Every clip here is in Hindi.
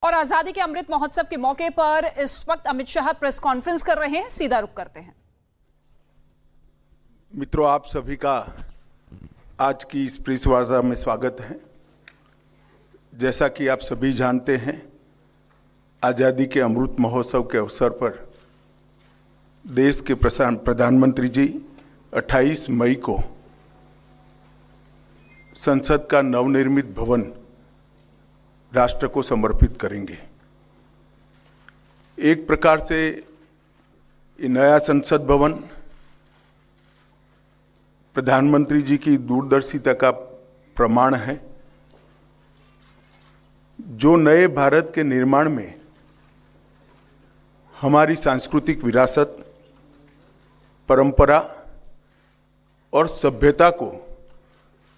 और आजादी के अमृत महोत्सव के मौके पर इस वक्त अमित शाह प्रेस कॉन्फ्रेंस कर रहे हैं। सीधा रुख करते हैं। मित्रों, आप सभी का आज की इस प्रेस वार्ता में स्वागत है। जैसा कि आप सभी जानते हैं, आजादी के अमृत महोत्सव के अवसर पर देश के प्रधानमंत्री जी 28 मई को संसद का नवनिर्मित भवन राष्ट्र को समर्पित करेंगे। एक प्रकार से ये नया संसद भवन प्रधानमंत्री जी की दूरदर्शिता का प्रमाण है, जो नए भारत के निर्माण में हमारी सांस्कृतिक विरासत, परंपरा और सभ्यता को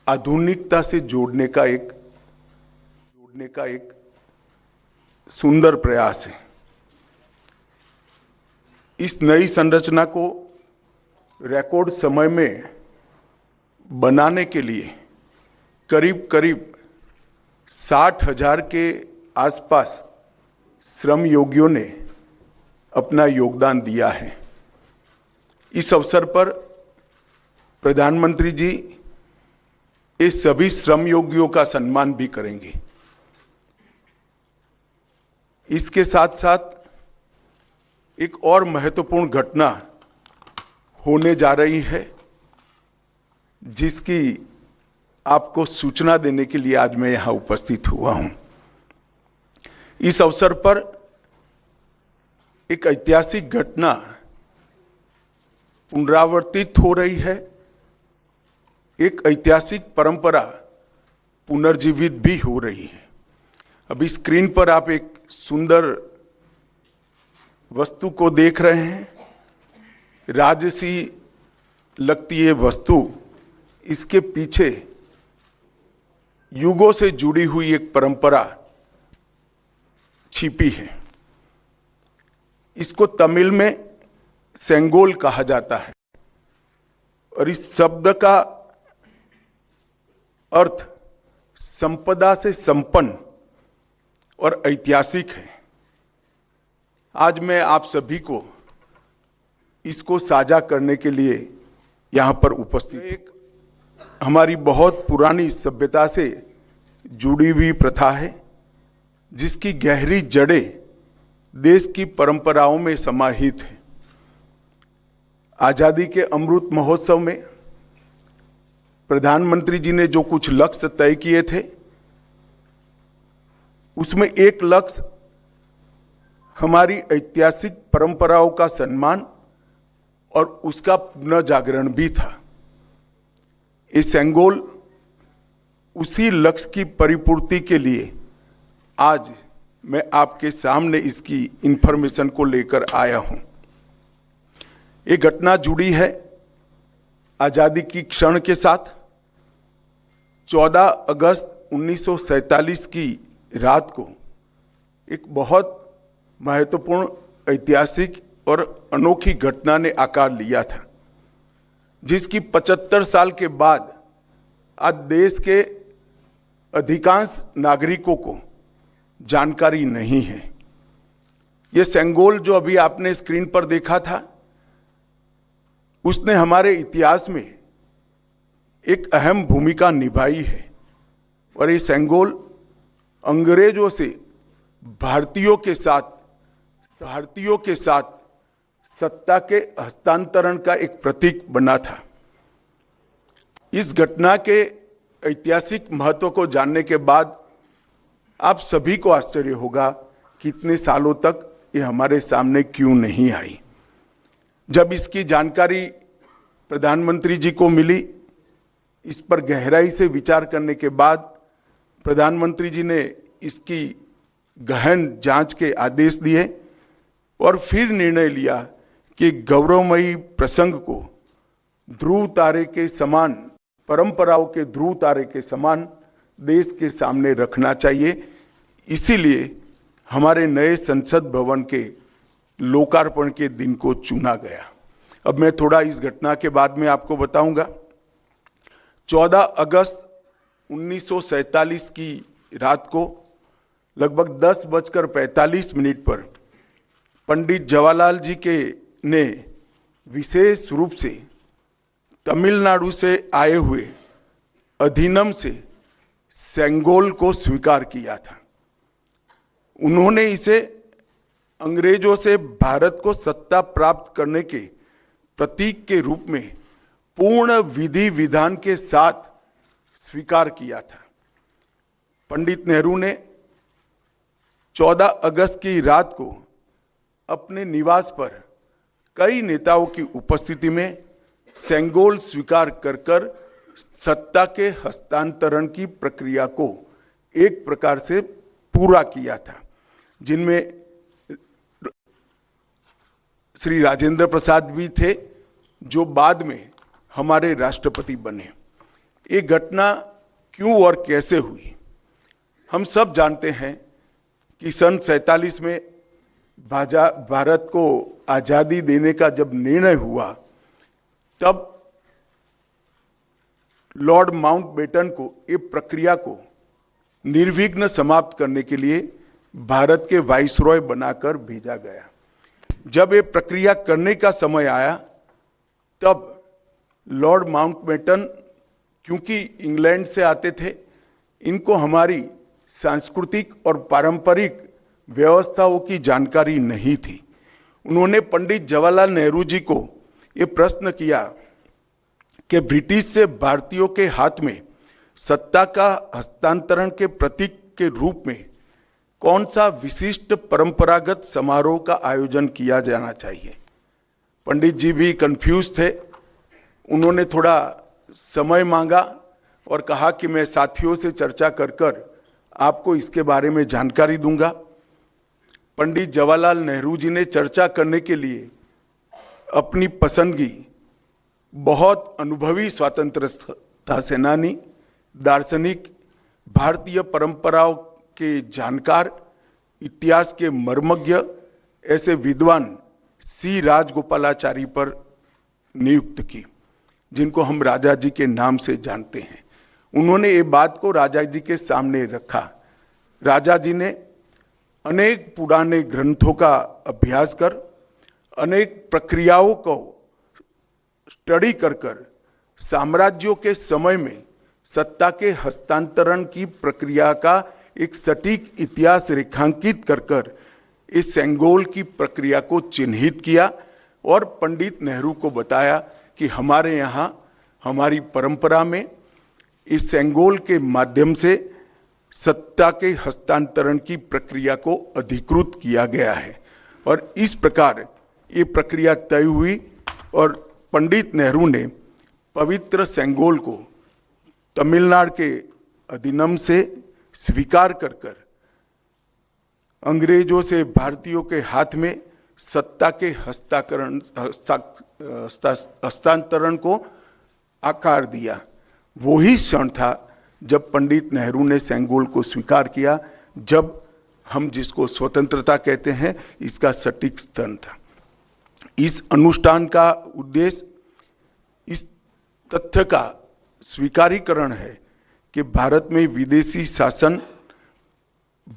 आधुनिकता से जोड़ने का एक सुंदर प्रयास है। इस नई संरचना को रिकॉर्ड समय में बनाने के लिए करीब 60,000 के आसपास श्रम योगियों ने अपना योगदान दिया है। इस अवसर पर प्रधानमंत्री जी इस सभी श्रम योगियों का सम्मान भी करेंगे। इसके साथ साथ एक और महत्वपूर्ण घटना होने जा रही है, जिसकी आपको सूचना देने के लिए आज मैं यहां उपस्थित हुआ हूं। इस अवसर पर एक ऐतिहासिक घटना पुनरावर्तित हो रही है। एक ऐतिहासिक परंपरा पुनर्जीवित भी हो रही है। अभी स्क्रीन पर आप एक सुंदर वस्तु को देख रहे हैं। राजसी लगती है वस्तु, इसके पीछे युगों से जुड़ी हुई एक परंपरा छिपी है। इसको तमिल में सेंगोल कहा जाता है और इस शब्द का अर्थ संपदा से संपन्न और ऐतिहासिक है। आज मैं आप सभी को इसको साझा करने के लिए यहां पर उपस्थित हूं। एक हमारी बहुत पुरानी सभ्यता से जुड़ी हुई प्रथा है, जिसकी गहरी जड़ें देश की परंपराओं में समाहित है। आजादी के अमृत महोत्सव में प्रधानमंत्री जी ने जो कुछ लक्ष्य तय किए थे, उसमें एक लक्ष्य हमारी ऐतिहासिक परंपराओं का सम्मान और उसका पुनः जागरण भी था। ये सेंगोल उसी लक्ष्य की परिपूर्ति के लिए आज मैं आपके सामने इसकी इंफॉर्मेशन को लेकर आया हूं। ये घटना जुड़ी है आजादी की क्षण के साथ। 14 अगस्त 1947 की रात को एक बहुत महत्वपूर्ण, ऐतिहासिक और अनोखी घटना ने आकार लिया था, जिसकी 75 साल के बाद आज देश के अधिकांश नागरिकों को जानकारी नहीं है। यह सेंगोल जो अभी आपने स्क्रीन पर देखा था, उसने हमारे इतिहास में एक अहम भूमिका निभाई है। और ये सेंगोल अंग्रेजों से भारतीयों के साथ सत्ता के हस्तांतरण का एक प्रतीक बना था। इस घटना के ऐतिहासिक महत्व को जानने के बाद आप सभी को आश्चर्य होगा कि इतने सालों तक ये हमारे सामने क्यों नहीं आई। जब इसकी जानकारी प्रधानमंत्री जी को मिली, इस पर गहराई से विचार करने के बाद प्रधानमंत्री जी ने इसकी गहन जांच के आदेश दिए और फिर निर्णय लिया कि गौरवमयी प्रसंग को ध्रुव तारे के समान, परंपराओं के ध्रुव तारे के समान देश के सामने रखना चाहिए। इसीलिए हमारे नए संसद भवन के लोकार्पण के दिन को चुना गया। अब मैं थोड़ा इस घटना के बाद में आपको बताऊंगा। 14 अगस्त 1947 की रात को लगभग 10:45 पर पंडित जवाहरलाल जी के ने विशेष रूप से तमिलनाडु से आए हुए अधिनम से सेंगोल को स्वीकार किया था। उन्होंने इसे अंग्रेजों से भारत को सत्ता प्राप्त करने के प्रतीक के रूप में पूर्ण विधि विधान के साथ स्वीकार किया था। पंडित नेहरू ने 14 अगस्त की रात को अपने निवास पर कई नेताओं की उपस्थिति में सेंगोल स्वीकार कर सत्ता के हस्तांतरण की प्रक्रिया को एक प्रकार से पूरा किया था, जिनमें श्री राजेंद्र प्रसाद भी थे, जो बाद में हमारे राष्ट्रपति बने। ये घटना क्यों और कैसे हुई, हम सब जानते हैं कि सन 47 में भारत को आजादी देने का जब निर्णय हुआ, तब लॉर्ड माउंटबेटन को ये प्रक्रिया को निर्विघ्न समाप्त करने के लिए भारत के वाइसरॉय बनाकर भेजा गया। जब ये प्रक्रिया करने का समय आया, तब लॉर्ड माउंटबेटन, क्योंकि इंग्लैंड से आते थे, इनको हमारी सांस्कृतिक और पारंपरिक व्यवस्थाओं की जानकारी नहीं थी। उन्होंने पंडित जवाहरलाल नेहरू जी को ये प्रश्न किया कि ब्रिटिश से भारतीयों के हाथ में सत्ता का हस्तांतरण के प्रतीक के रूप में कौन सा विशिष्ट परंपरागत समारोह का आयोजन किया जाना चाहिए। पंडित जी भी कंफ्यूज थे। उन्होंने थोड़ा समय मांगा और कहा कि मैं साथियों से चर्चा कर आपको इसके बारे में जानकारी दूंगा। पंडित जवाहरलाल नेहरू जी ने चर्चा करने के लिए अपनी पसंदगी बहुत अनुभवी स्वतंत्रता सेनानी, दार्शनिक, भारतीय परंपराओं के जानकार, इतिहास के मर्मज्ञ ऐसे विद्वान सी राजगोपालाचारी पर नियुक्त की, जिनको हम राजा जी के नाम से जानते हैं। उन्होंने ये बात को राजा जी के सामने रखा। राजा जी ने अनेक पुराने ग्रंथों का अभ्यास कर, अनेक प्रक्रियाओं को स्टडी कर साम्राज्यों के समय में सत्ता के हस्तांतरण की प्रक्रिया का एक सटीक इतिहास रेखांकित कर इस सेंगोल की प्रक्रिया को चिन्हित किया और पंडित नेहरू को बताया कि हमारे यहाँ हमारी परंपरा में इस सेंगोल के माध्यम से सत्ता के हस्तांतरण की प्रक्रिया को अधिकृत किया गया है। और इस प्रकार ये प्रक्रिया तय हुई और पंडित नेहरू ने पवित्र सेंगोल को तमिलनाडु के अधिनम से स्वीकार कर अंग्रेजों से भारतीयों के हाथ में सत्ता के हस्तांतरण को आकार दिया। वही क्षण था जब पंडित नेहरू ने सेंगोल को स्वीकार किया, जब हम जिसको स्वतंत्रता कहते हैं, इसका सटीक क्षण था। इस अनुष्ठान का उद्देश्य इस तथ्य का स्वीकारीकरण है कि भारत में विदेशी शासन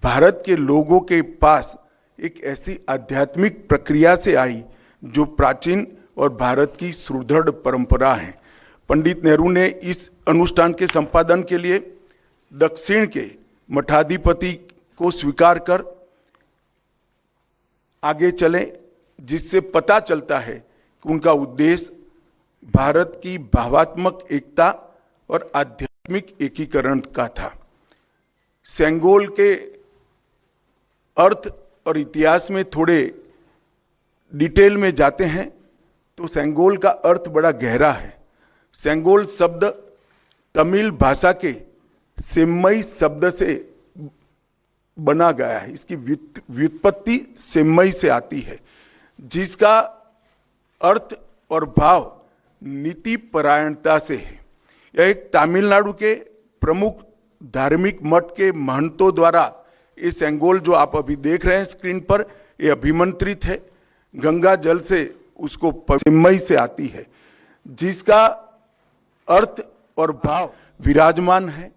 भारत के लोगों के पास एक ऐसी आध्यात्मिक प्रक्रिया से आई जो प्राचीन और भारत की सुदृढ़ परंपरा है। पंडित नेहरू ने इस अनुष्ठान के संपादन के लिए दक्षिण के मठाधिपति को स्वीकार कर आगे चले, जिससे पता चलता है कि उनका उद्देश्य भारत की भावात्मक एकता और आध्यात्मिक एकीकरण का था। सेंगोल के अर्थ और इतिहास में थोड़े डिटेल में जाते हैं तो सेंगोल का अर्थ बड़ा गहरा है। सेंगोल शब्द तमिल भाषा के सेम्मई शब्द से बना गया है। इसकी व्युत्पत्ति सेम्मई से आती है, जिसका अर्थ और भाव नीति परायणता से है। यह एक तमिलनाडु के प्रमुख धार्मिक मठ के महंतों द्वारा ये सेंगोल जो आप अभी देख रहे हैं स्क्रीन पर, ये अभिमंत्रित है। गंगा जल से उसको सेम्मई से आती है, जिसका अर्थ और भाव विराजमान है।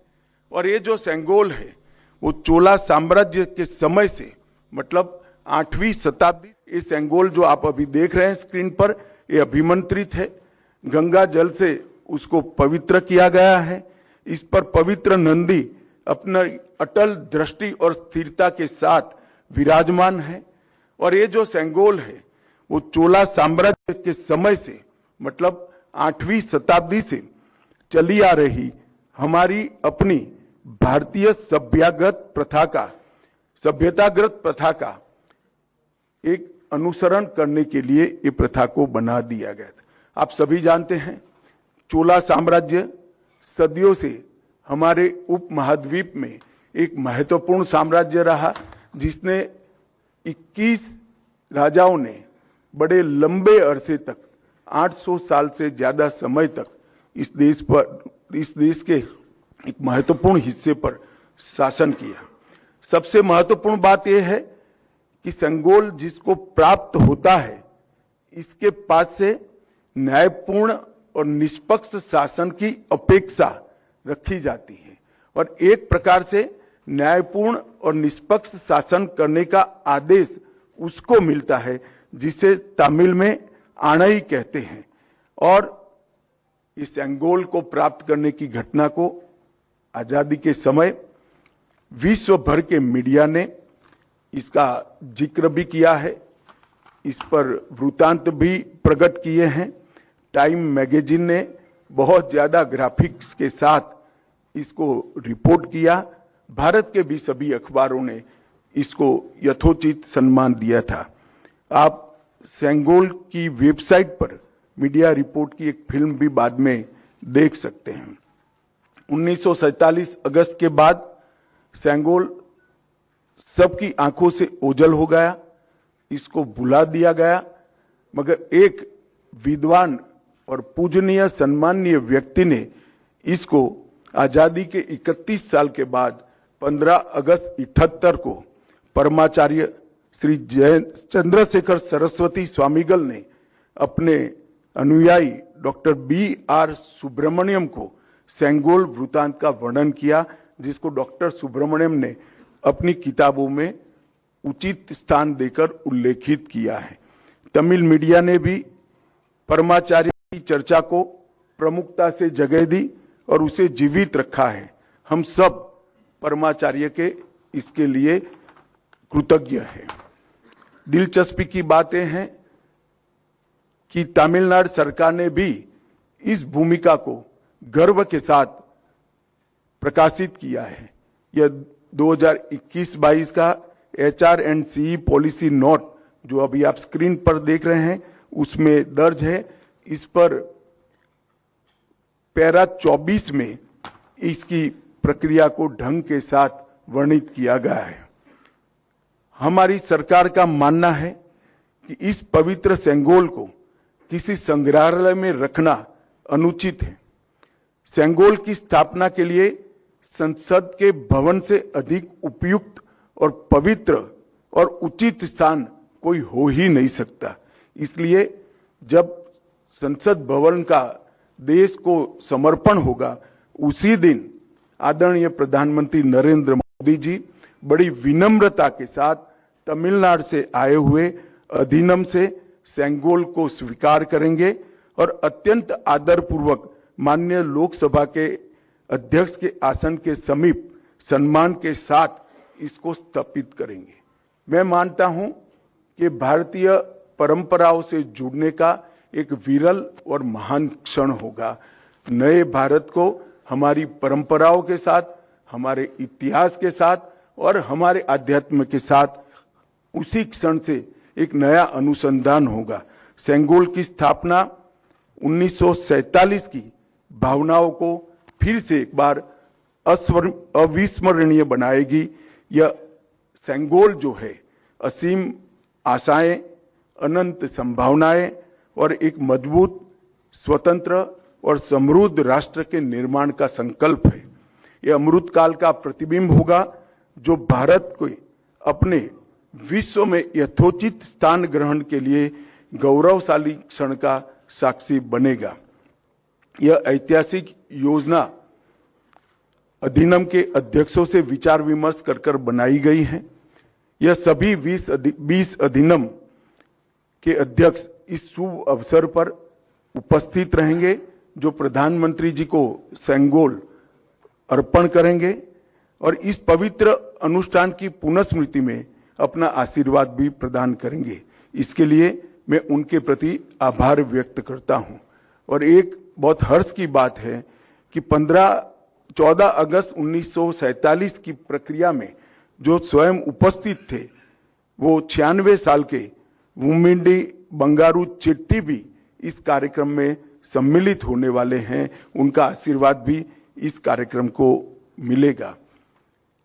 और ये जो सेंगोल है वो चोला साम्राज्य के समय से, मतलब 8वीं शताब्दी। ये सेंगोल जो आप अभी देख रहे हैं स्क्रीन पर, ये अभिमंत्रित है। गंगा जल से उसको पवित्र किया गया है। इस पर पवित्र नंदी अपना अटल दृष्टि और स्थिरता के साथ विराजमान है। और ये जो सेंगोल है वो चोला साम्राज्य के समय से, मतलब 8वीं शताब्दी से चली आ रही हमारी अपनी भारतीय सभ्यतागत प्रथा का एक अनुसरण करने के लिए ये प्रथा को बना दिया गया था। आप सभी जानते हैं चोला साम्राज्य सदियों से हमारे उपमहाद्वीप में एक महत्वपूर्ण साम्राज्य रहा, जिसने 21 राजाओं ने बड़े लंबे अरसे तक 800 साल से ज्यादा समय तक इस देश के एक महत्वपूर्ण हिस्से पर शासन किया। सबसे महत्वपूर्ण बात यह है कि सेंगोल जिसको प्राप्त होता है, इसके पास से न्यायपूर्ण और निष्पक्ष शासन की अपेक्षा रखी जाती है। और एक प्रकार से न्यायपूर्ण और निष्पक्ष शासन करने का आदेश उसको मिलता है, जिसे तमिल में आणई कहते हैं। और इस सेंगोल को प्राप्त करने की घटना को आजादी के समय विश्व भर के मीडिया ने इसका जिक्र भी किया है, इस पर वृत्तांत भी प्रकट किए हैं। टाइम मैगजीन ने बहुत ज्यादा ग्राफिक्स के साथ इसको रिपोर्ट किया। भारत के भी सभी अखबारों ने इसको यथोचित सम्मान दिया था। आप सेंगोल की वेबसाइट पर मीडिया रिपोर्ट की एक फिल्म भी बाद में देख सकते हैं। 1947 अगस्त के बाद सेंगोल सबकी आंखों से ओझल हो गया, इसको भुला दिया गया। मगर एक विद्वान और पूजनीय सम्माननीय व्यक्ति ने इसको आजादी के 31 साल के बाद 15 अगस्त 78 को परमाचार्य श्री चंद्रशेखर सरस्वती स्वामीगल ने अपने अनुयायी डॉक्टर B.R. सुब्रमण्यम को सेंगोल वृत्तांत का वर्णन किया, जिसको डॉक्टर सुब्रमण्यम ने अपनी किताबों में उचित स्थान देकर उल्लेखित किया है। तमिल मीडिया ने भी परमाचार्य की चर्चा को प्रमुखता से जगह दी और उसे जीवित रखा है। हम सब परमाचार्य के इसके लिए कृतज्ञ हैं। दिलचस्पी की बातें हैं कि तमिलनाडु सरकार ने भी इस भूमिका को गर्व के साथ प्रकाशित किया है। यह 2021-22 का HR&CE पॉलिसी नोट जो अभी आप स्क्रीन पर देख रहे हैं उसमें दर्ज है। इस पर पैरा 24 में इसकी प्रक्रिया को ढंग के साथ वर्णित किया गया है। हमारी सरकार का मानना है कि इस पवित्र सेंगोल को किसी संग्रहालय में रखना अनुचित है। सेंगोल की स्थापना के लिए संसद के भवन से अधिक उपयुक्त और पवित्र और उचित स्थान कोई हो ही नहीं सकता। इसलिए जब संसद भवन का देश को समर्पण होगा, उसी दिन आदरणीय प्रधानमंत्री नरेंद्र मोदी जी बड़ी विनम्रता के साथ तमिलनाडु से आए हुए अधिनियम से सेंगोल को स्वीकार करेंगे और अत्यंत आदरपूर्वक माननीय लोकसभा के अध्यक्ष के आसन के समीप सम्मान के साथ इसको स्थापित करेंगे। मैं मानता हूं कि भारतीय परंपराओं से जुड़ने का एक विरल और महान क्षण होगा। नए भारत को हमारी परंपराओं के साथ, हमारे इतिहास के साथ और हमारे आध्यात्म के साथ उसी क्षण से एक नया अनुसंधान होगा। सेंगोल की स्थापना 1947 की भावनाओं को फिर से एक बार अविस्मरणीय बनाएगी। यह सेंगोल जो है असीम आशाएं, अनंत संभावनाएं और एक मजबूत, स्वतंत्र और समृद्ध राष्ट्र के निर्माण का संकल्प है। यह अमृतकाल का प्रतिबिंब होगा जो भारत को अपने विश्व में यथोचित स्थान ग्रहण के लिए गौरवशाली क्षण का साक्षी बनेगा। यह ऐतिहासिक योजना अधिनियम के अध्यक्षों से विचार विमर्श कर बनाई गई हैं। यह सभी 20 अधिनियम के अध्यक्ष इस शुभ अवसर पर उपस्थित रहेंगे, जो प्रधानमंत्री जी को सेंगोल अर्पण करेंगे और इस पवित्र अनुष्ठान की पुनःस्मृति में अपना आशीर्वाद भी प्रदान करेंगे। इसके लिए मैं उनके प्रति आभार व्यक्त करता हूं। और एक बहुत हर्ष की बात है कि 14 अगस्त 1947 की प्रक्रिया में जो स्वयं उपस्थित थे, वो 96 साल के वुमिंडी बंगारू चिट्टी भी इस कार्यक्रम में सम्मिलित होने वाले हैं। उनका आशीर्वाद भी इस कार्यक्रम को मिलेगा।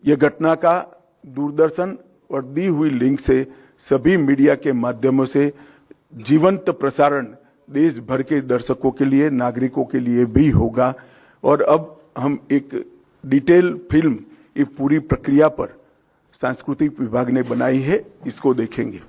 यह घटना का दूरदर्शन और दी हुई लिंक से सभी मीडिया के माध्यमों से जीवंत प्रसारण देश भर के दर्शकों के लिए, नागरिकों के लिए भी होगा। और अब हम एक डिटेल फिल्म इस पूरी प्रक्रिया पर सांस्कृतिक विभाग ने बनाई है, इसको देखेंगे।